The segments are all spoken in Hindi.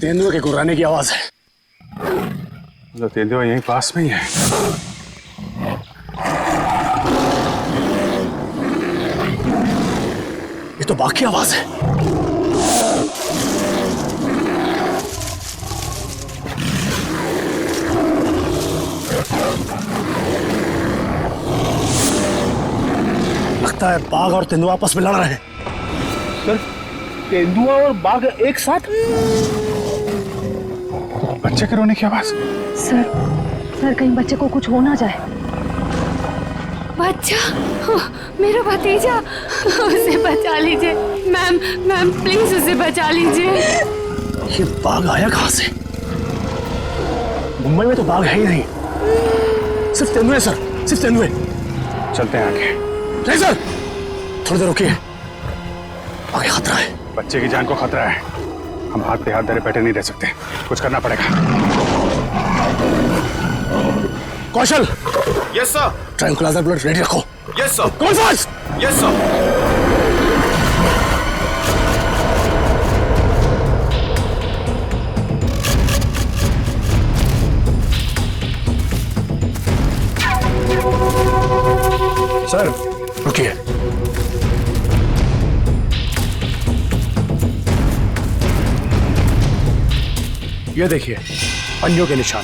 तेंदुए के गुर्राने की आवाज है। तो तेंदुआ यहीं पास में ही है। ये तो बाघ की आवाज है। लगता है बाघ और तेंदुआ आपस में लड़ रहे हैं। सर, तेंदुआ और बाघ एक साथ? बच्चे के रोने की आवाज। सर कहीं बच्चे को कुछ हो ना जाए। बच्चा, मेरा भतीजा, उसे बचा लीजिए। मैम प्लीज उसे बचा लीजिए। ये बाघ आया कहां से? मुंबई में तो बाघ है ही नहीं, सिर्फ तेंदुए सर, सिर्फ तेंदुए। चलते हैं आगे। नहीं सर, थोड़ी देर रुकिए, आगे खतरा है। बच्चे की जान को खतरा है, हम हाथ पे हाथ धरे बैठे नहीं रह सकते, कुछ करना पड़ेगा। Kaushal. Yes sir. Tranquilliser bullet ready रखो। Yes sir. कौन फास्ट? Yes sir. सर रुकिए। ये देखिए पंजों के निशान।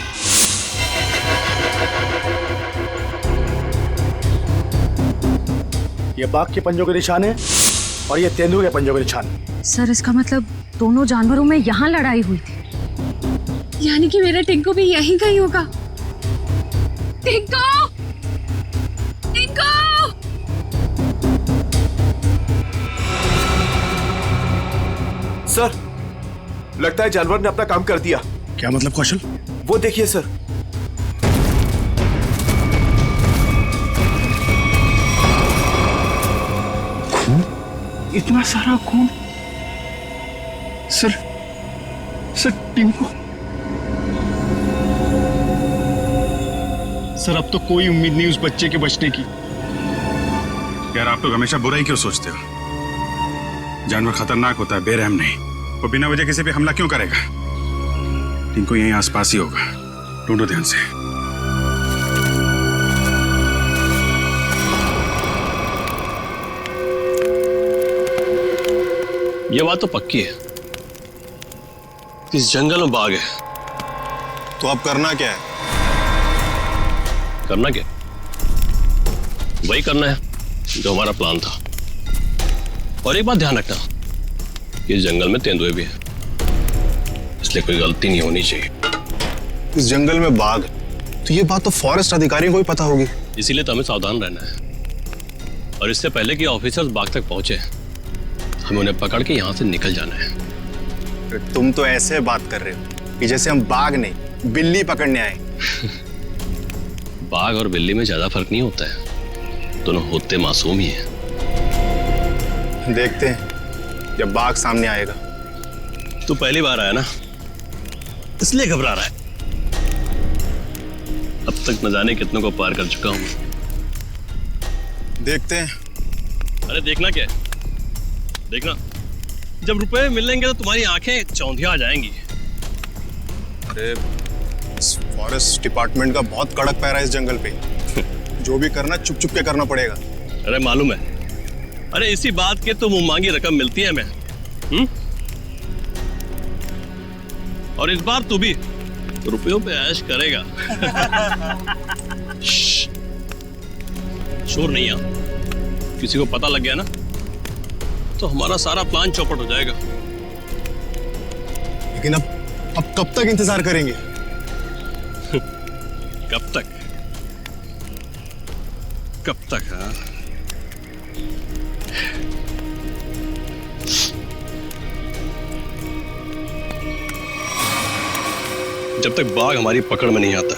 ये बाघ के पंजों के निशान है और ये तेंदुए के पंजों के निशान। सर इसका मतलब दोनों जानवरों में यहाँ लड़ाई हुई थी। यानी कि मेरा टिंकू भी यहीं कहीं होगा। टिंकू! टिंकू! सर, लगता है जानवर ने अपना काम कर दिया। क्या मतलब कौशल? वो देखिए सर। इतना सारा खून। सर टिंकू। सर अब तो कोई उम्मीद नहीं उस बच्चे के बचने की। यार आप लोग हमेशा बुरा ही क्यों सोचते हो? जानवर खतरनाक होता है, बेरहम नहीं। वो बिना वजह किसी पे हमला क्यों करेगा? टिंकू यहीं आसपास ही होगा, ढूंढो ध्यान से। ये बात तो पक्की है, इस जंगल में बाघ है। तो अब करना क्या है? करना क्या? वही करना है जो हमारा प्लान था। और एक बात ध्यान रखना, इस जंगल में तेंदुए भी हैं, इसलिए कोई गलती नहीं होनी चाहिए। इस जंगल में बाघ है, तो ये बात तो फॉरेस्ट अधिकारियों को भी पता होगी। इसीलिए तो हमें सावधान रहना है, और इससे पहले कि ऑफिसर्स बाघ तक पहुंचे हमें उन्हें पकड़ के यहाँ से निकल जाना है। तुम तो ऐसे बात कर रहे हो कि जैसे हम बाघ नहीं बिल्ली पकड़ने आए। बाघ और बिल्ली में ज्यादा फर्क नहीं होता है, दोनों होते मासूम ही हैं। देखते हैं जब बाघ सामने आएगा। तू पहली बार आया ना, इसलिए घबरा रहा है। अब तक न जाने कितनों को पार कर चुका हूं। देखते हैं। अरे देखना क्या है, देखना जब रुपए मिलेंगे तो तुम्हारी आंखें चौंधिया आ जाएंगी। अरे फॉरेस्ट डिपार्टमेंट का बहुत कड़क पैरा है इस जंगल पे। जो भी करना चुप चुप के करना पड़ेगा। अरे मालूम है, अरे इसी बात के तो मुंह मांगी रकम मिलती है हमें। और इस बार तू भी रुपयों पे ऐश करेगा। शोर नहीं आ, किसी को पता लग गया ना तो हमारा सारा प्लान चौपट हो जाएगा। लेकिन अब कब तक इंतजार करेंगे? कब तक? कब तक? हाँ जब तक बाघ हमारी पकड़ में नहीं आता।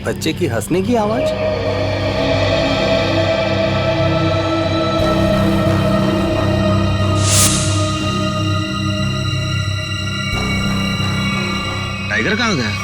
बच्चे की हंसने की आवाज। टाइगर कहाँ गया?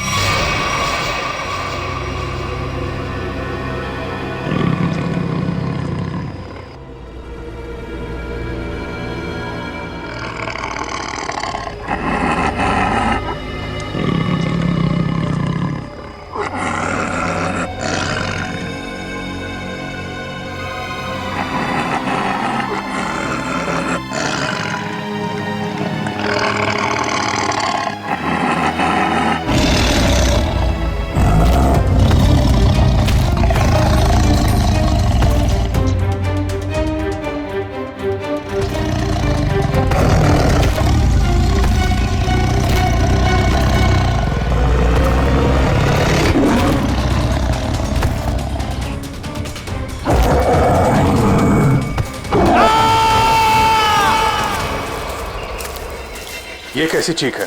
ये कैसी चीख है?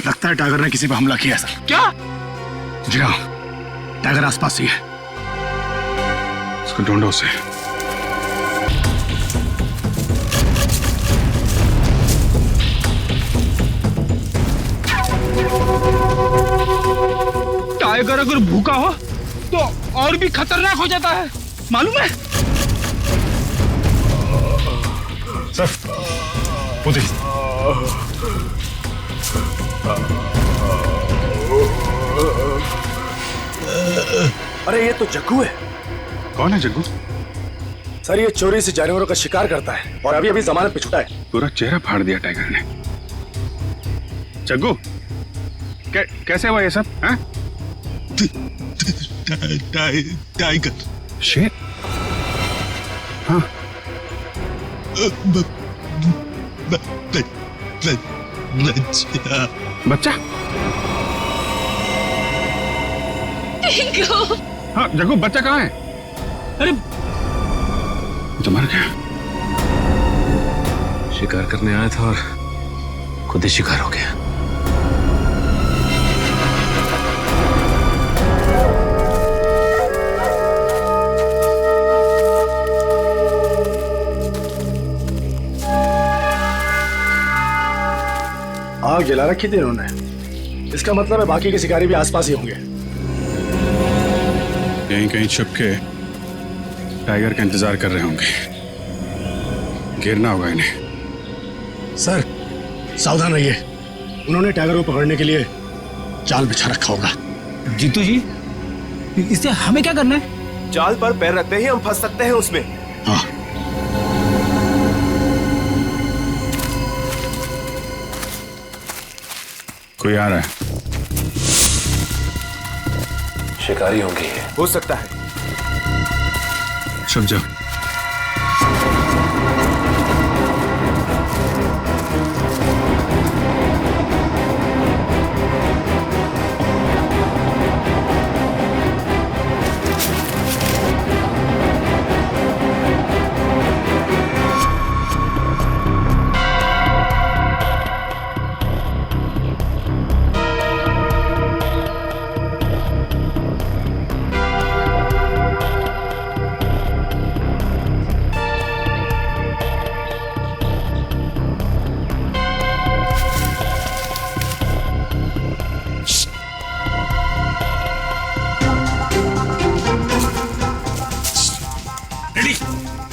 लगता है टाइगर ने किसी पे हमला किया सर। क्या? जी हाँ, टाइगर आसपास ही है। उसको ढूंढो उसे। टाइगर अगर भूखा हो तो और भी खतरनाक हो जाता है, मालूम है? सर वो देखिए। अरे ये तो जग्गू है। कौन है जग्गू? सर ये चोरी से जानवरों का शिकार करता है और अभी अभी जमानत पे छुटा है। पूरा चेहरा फाड़ दिया टाइगर ने। जग्गू कैसे हुआ ये सब? हैं? टाइगर शेर? हाँ। बच्चा? हाँ जग्गू, बच्चा कहाँ है? अरे तो मर गया। शिकार करने आया था और खुद ही शिकार हो गया। आग जला रखी थी इन्होंने। इसका मतलब है बाकी के शिकारी भी आसपास ही होंगे। कहीं कहीं छुप के टाइगर का इंतजार कर रहे होंगे। गिरना होगा इन्हें। सर सावधान रहिए, उन्होंने टाइगर को पकड़ने के लिए जाल बिछा रखा होगा। जीतू जी, इससे हमें क्या करना है? जाल पर पैर रखते ही हम फंस सकते हैं उसमें। हाँ कोई आ रहा है। शिकारी होंगे। हो सकता है। छुप जाओ।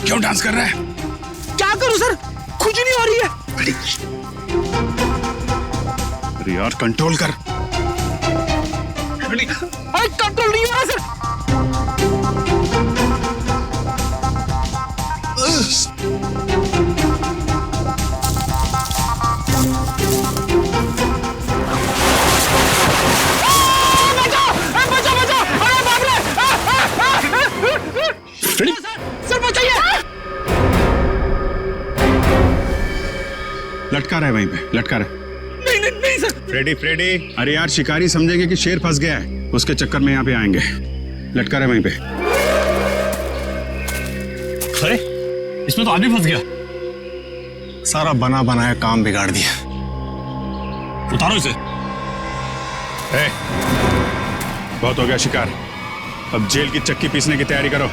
क्यों डांस कर रहा है? क्या करूं सर, खुजली हो रही है। अरे यार कंट्रोल कर। अरे कंट्रोल नहीं हो रहा सर। लटका रहा है वहीं पे, लटका रहा है। नहीं सर। फ्रेडी फ्रेडी, अरे यार शिकारी समझेंगे कि शेर फंस गया है, उसके चक्कर में यहाँ पे आएंगे। लटका रहा है वहीं पे। अरे इसमें तो आदमी फंस गया। सारा बना बनाया काम बिगाड़ दिया। उतारो इसे। बहुत हो गया शिकार, अब जेल की चक्की पीसने की तैयारी करो।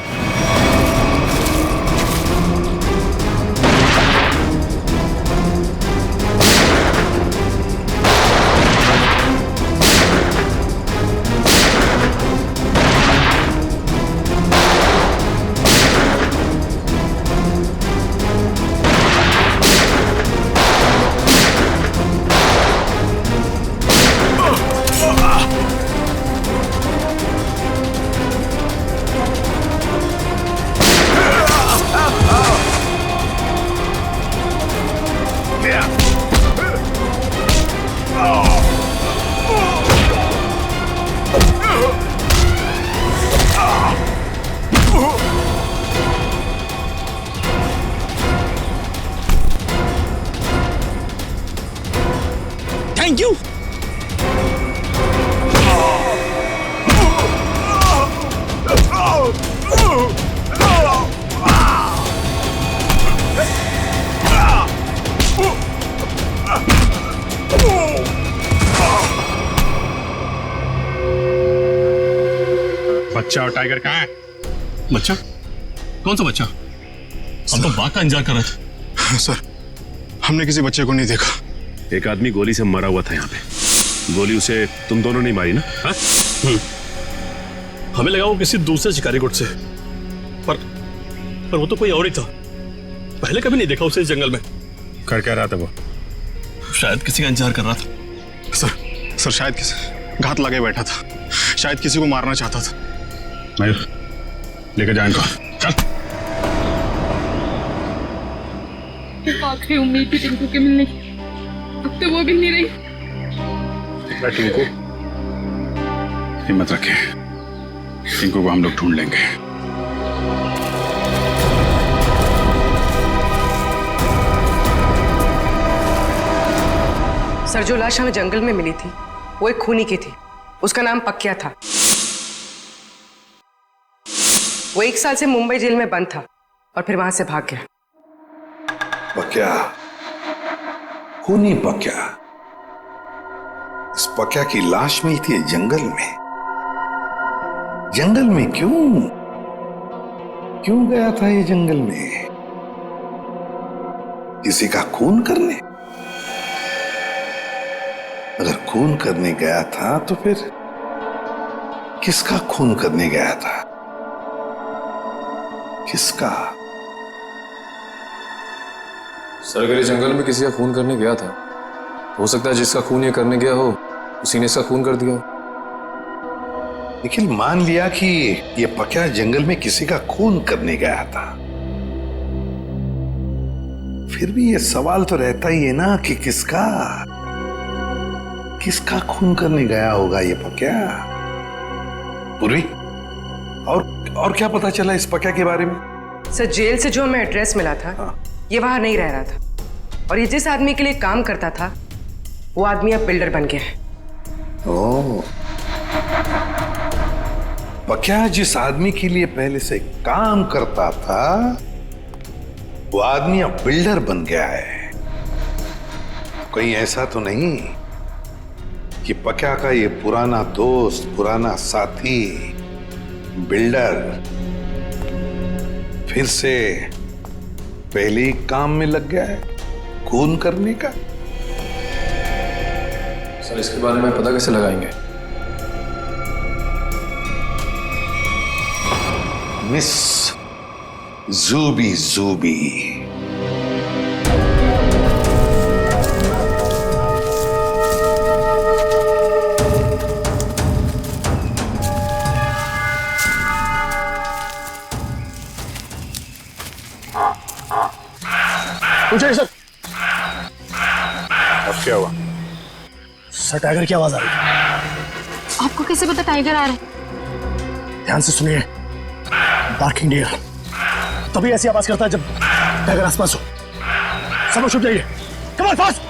Thank you. बच्चा और टाइगर कहाँ है? बच्चा? कौन सा बच्चा? हम तो बाघ का इंतजार कर रहे थे। सर, हमने किसी बच्चे को नहीं देखा। एक आदमी गोली से मरा हुआ था यहाँ पे। गोली उसे तुम दोनों ने मारी ना? हाँ? हमें लगा वो किसी दूसरे शिकारी गुट से, पर वो तो कोई और ही था। पहले कभी नहीं देखा उसे इस जंगल में। कर क्या रहा था वो? शायद किसी का इंतजार कर रहा था। सर शायद किसी घात लगे बैठा था, शायद किसी को मारना चाहता था। मयूर, लेकर जा इनको। चल। आखिरी उम्मीद थी टिंकू के मिलने की, अब तो वो भी नहीं रही। टिंकू, हिम्मत रखे, टिंकू को हम लोग ढूंढ लेंगे। सर, जो लाश हमें जंगल में मिली थी वो एक खूनी की थी। उसका नाम पक्या था। वो 1 साल से मुंबई जेल में बंद था और फिर वहां से भाग गया। पक्या, खूनी पक्या। इस पक्या की लाश मिलती है जंगल में। जंगल में क्यों गया था ये जंगल में? किसी का खून करने? अगर खून करने गया था तो फिर किसका खून करने गया था? किसका? सर, अगर ये जंगल में किसी का खून करने गया था, हो सकता है जिसका खून ये करने गया हो उसी ने इसका खून कर दिया हो। निखिल, मान लिया कि ये पक्या जंगल में किसी का खून करने गया था, फिर भी ये सवाल तो रहता ही है ना कि किसका खून करने गया होगा ये पक्या? पूर्वी, और क्या पता चला इस पक्या के बारे में? सर, जेल से जो हमें एड्रेस मिला था, ये वहां नहीं रह रहा था, और ये जिस आदमी के लिए काम करता था वो आदमी अब बिल्डर बन गया है। ओह, पक्या जिस आदमी के लिए पहले से काम करता था वो आदमी अब बिल्डर बन गया है। कहीं ऐसा तो नहीं कि पक्या का ये पुराना दोस्त, पुराना साथी बिल्डर फिर से पहले ही काम में लग गया है खून करने का? सर, इसके बारे में पता कैसे लगाएंगे? मिस जूबी। पूछिए सर। अब क्या हुआ? सर, टाइगर की आवाज आ रही है। आपको कैसे पता टाइगर आ रहा है? ध्यान से सुनिए। बार्किंग डियर तभी ऐसी आवाज करता है जब टाइगर आसपास हो। सब लोग छुप जाइए। Come on, fast.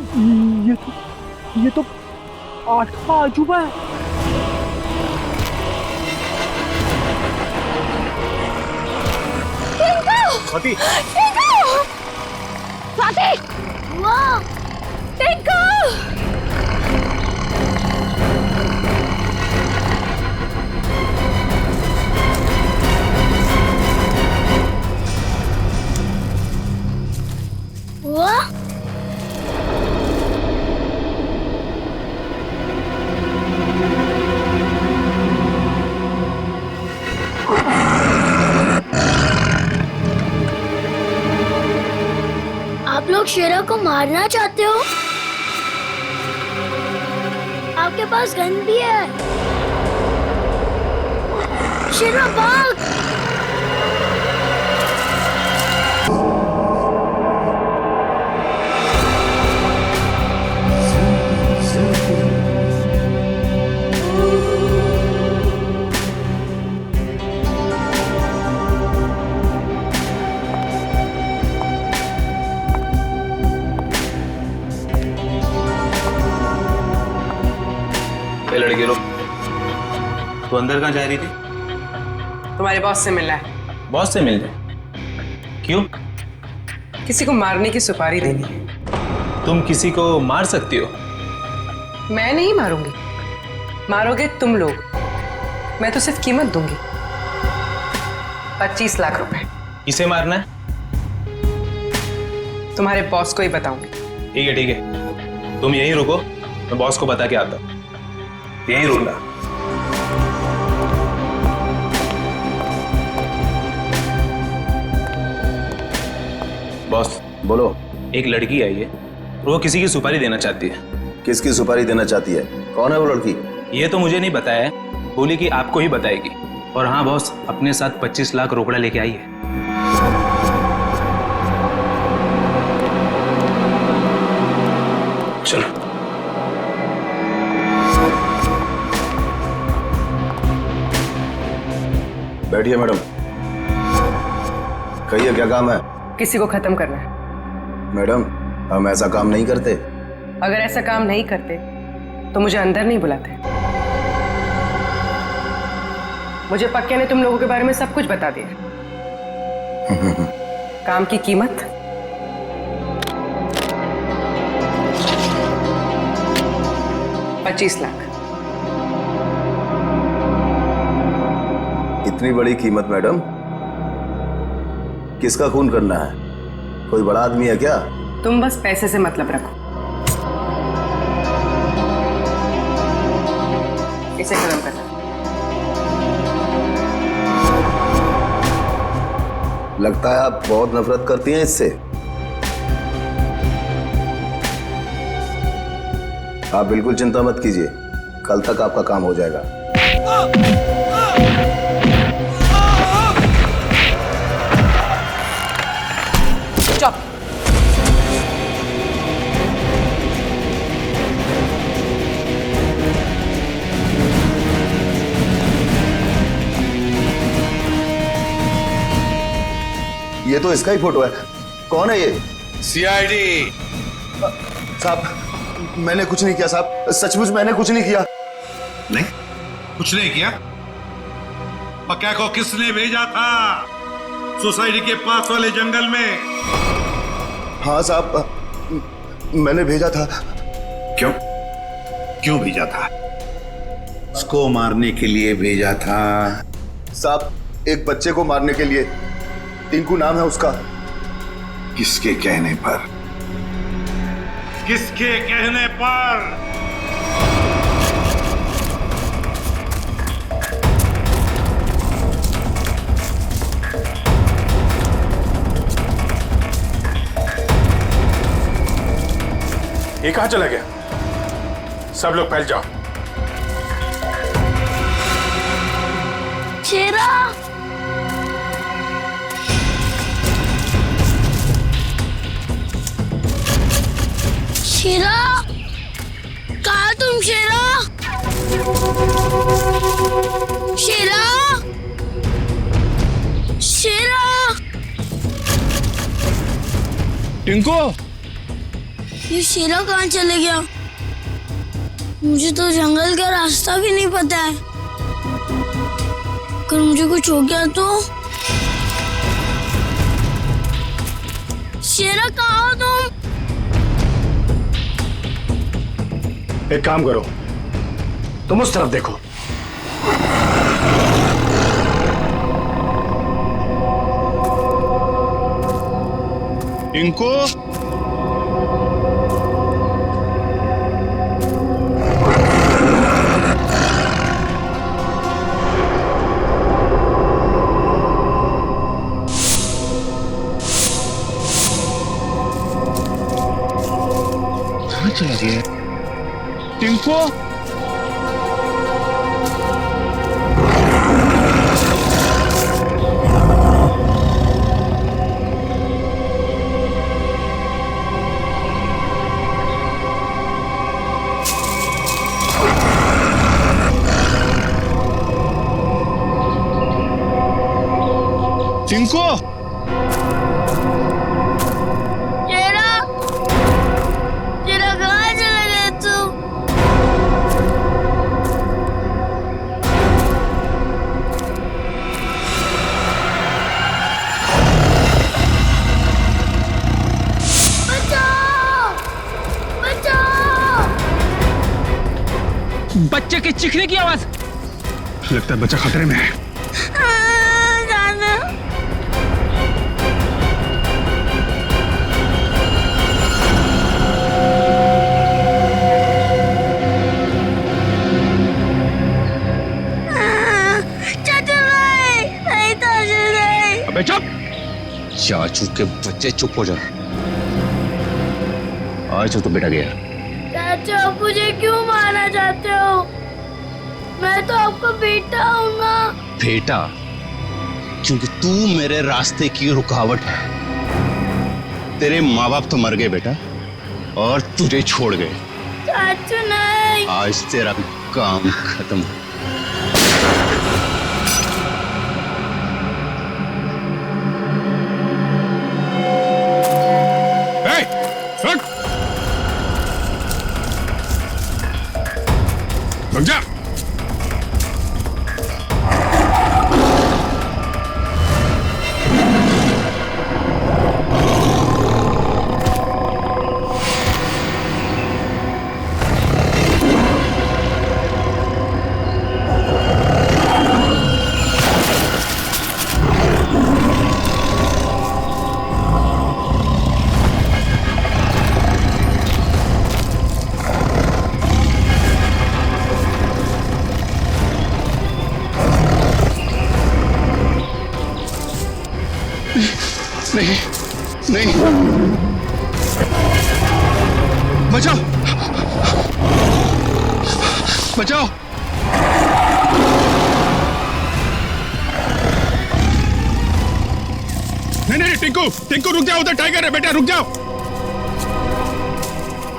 ये तो 8वां अजूबा है। स्वाति, स्वाति, वाह, टिंकू! वाह, आप लोग शेरा को मारना चाहते हो? आपके पास गन भी है। शेरा भाग! लड़के लोग, तो अंदर कहाँ जा रही थी? तुम्हारे बॉस से मिलना है। बॉस से मिलने? क्यों? किसी को मारने की सुपारी देनी है। तुम किसी को मार सकती हो? मैं नहीं मारूंगी, मारोगे तुम लोग। मैं तो सिर्फ कीमत दूंगी, 25 लाख रुपए। किसे मारना है? तुम्हारे बॉस को ही बताऊंगी। ठीक है ठीक है, तुम यहीं रुको, मैं बॉस को बता के आता हूँ। यहीं रुकना। बॉस बोलो। एक लड़की आई है, वो किसी की सुपारी देना चाहती है। किसकी सुपारी देना चाहती है? कौन है वो लड़की? ये तो मुझे नहीं बताया है, बोली कि आपको ही बताएगी। और हाँ बॉस, अपने साथ 25 लाख रोकड़ा लेके आई है। चलो। बैठिए मैडम। कहिए क्या काम है? किसी को खत्म करना है। मैडम, हम ऐसा काम नहीं करते। अगर ऐसा काम नहीं करते तो मुझे अंदर नहीं बुलाते। मुझे पक्के ने तुम लोगों के बारे में सब कुछ बता दिया। काम की कीमत 25 लाख। इतनी बड़ी कीमत मैडम? किसका खून करना है? कोई बड़ा आदमी है क्या? तुम बस पैसे से मतलब रखो। इसे खत्म करना। लगता है आप बहुत नफरत करती हैं इससे। आप बिल्कुल चिंता मत कीजिए, कल तक आपका काम हो जाएगा। चुप। ये तो इसका ही फोटो है। कौन है ये? सीआईडी। साहब, मैंने कुछ नहीं किया साहब, सचमुच मैंने कुछ नहीं किया। नहीं, कुछ नहीं किया? पक्का को किसने भेजा था सोसाइटी के पास वाले जंगल में? हाँ साहब, मैंने भेजा था। क्यों? क्यों भेजा था? उसको मारने के लिए भेजा था? साहब, एक बच्चे को मारने के लिए। टिंकू नाम है उसका। किसके कहने पर? किसके कहने पर? ये कहां चला गया? सब लोग फैल जाओ। शेरा! शेरा! कहाँ तुम शेरा? शेरा! शेरा! टिंकू, ये शेरा कहाँ चले गया? मुझे तो जंगल का रास्ता भी नहीं पता है। अगर मुझे कुछ हो गया तो? शेरा कहाँ हो तुम? एक काम करो, तुम उस तरफ देखो। इनको कहाँ चला गया? टिंको, टिंको, शेरा, शेरा कहाँ चला गया तू? बचाओ! बचाओ! बच्चे के चीखने की आवाज। लगता है बच्चा खतरे में है। दादा, अबे चुप! चाचू के बच्चे चुप हो जा। आज तो बेटा गया। चाचा आप मुझे क्यों मारना चाहते हो? मैं तो आपका बेटा हूँ ना। बेटा, क्योंकि तू मेरे रास्ते की रुकावट है। तेरे माँ बाप तो मर गए बेटा, और तुझे छोड़ गए। चाचू नहीं। आज तेरा काम खत्म। रुक जा। नहीं, नहीं, बचाओ, बचाओ। नहीं, टिंकू, टिंकू रुक जाओ, उधर टाइगर है बेटा, रुक जाओ।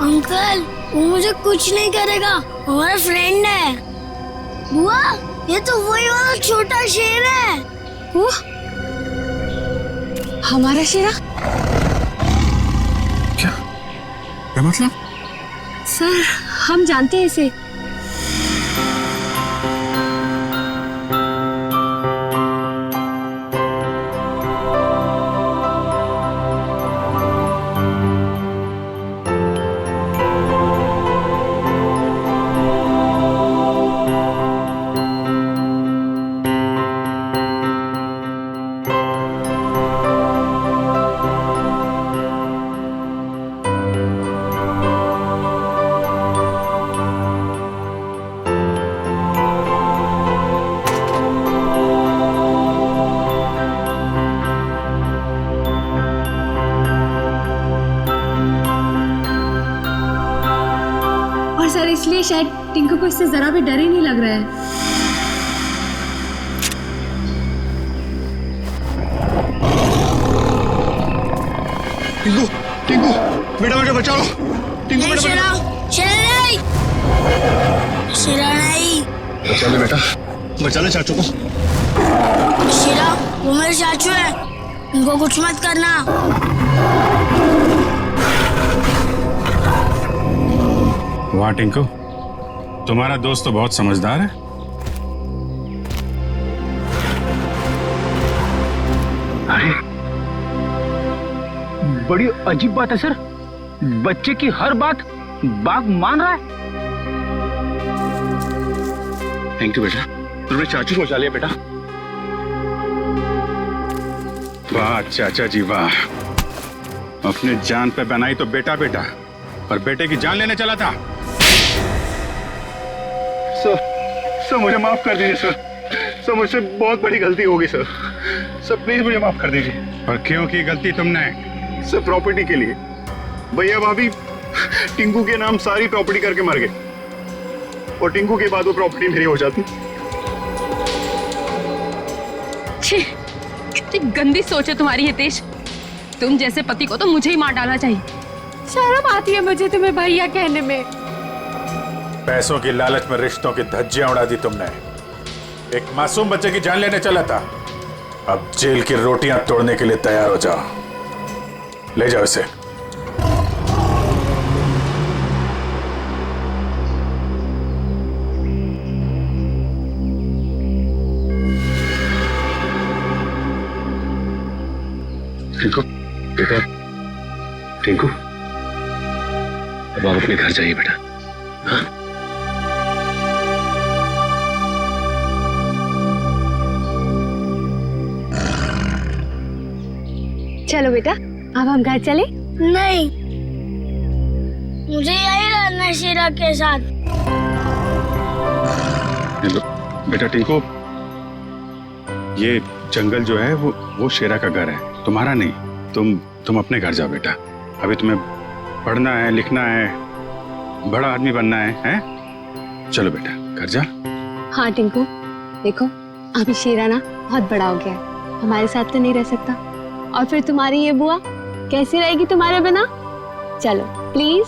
अंकल, वो मुझे कुछ नहीं करेगा, हमारा फ्रेंड है। बुआ, ये तो वही वाला छोटा शेर है। वो हमारा शेरा? क्या मतलब? सर, हम जानते हैं इसे। सर, इसलिए शायद टिंकू को इससे जरा भी डर ही नहीं लग रहा है। टिंकू, टिंकू, बेटा बेटा बचाओ। टिंकू बेटा, शेरा नहीं, शेरा नहीं। बचा ले बेटा, बचा ले चाचू को। शेरा, वो मेरे चाचू है, उनको कुछ मत करना। वाह टिंकू, तुम्हारा दोस्त तो बहुत समझदार है। अरे बड़ी अजीब बात है सर, बच्चे की हर बात बाघ मान रहा है। थैंक यू बेटा, तुमने चाचू को बचा लिया बेटा। वाह चाचा जी वाह, अपने जान पे बनाई तो बेटा बेटा, और बेटे की जान लेने चला था। सर मुझे माफ कर दीजिए सर मुझसे बहुत बड़ी गलती होगी सर प्लीज मुझे माफ कर दीजिए। और क्यों की गलती तुमने? सर प्रॉपर्टी के लिए, भैया भाभी टिंकू के नाम सारी प्रॉपर्टी करके मर गए, और टिंकू के बाद वो प्रॉपर्टी मेरी हो जाती। छी, कितनी गंदी सोच है तुम्हारी हितेश। तुम जैसे पति को तो मुझे ही मार डालना चाहिए। शर्म आती है मुझे तुम्हें भैया कहने में। पैसों की लालच में रिश्तों की धज्जियां उड़ा दी तुमने। एक मासूम बच्चे की जान लेने चला था, अब जेल की रोटियां तोड़ने के लिए तैयार हो जाओ। ले जाओ इसे। टिंकू बेटा, टिंकू अब आप अपने घर जाइए बेटा। हाँ? चलो बेटा, अब हम घर चले। नहीं, मुझे यही रहना है शीरा के साथ। बेटा टिंकू, ये जंगल जो है वो शेरा का घर है, तुम्हारा नहीं। तुम अपने घर जाओ बेटा। अभी तुम्हें पढ़ना है, लिखना है, बड़ा आदमी बनना है? चलो बेटा घर जा। हाँ टिंकू, देखो अभी शेरा ना बहुत बड़ा हो गया है, हमारे साथ तो नहीं रह सकता, और फिर तुम्हारी ये बुआ कैसी रहेगी तुम्हारे बिना? चलो प्लीज।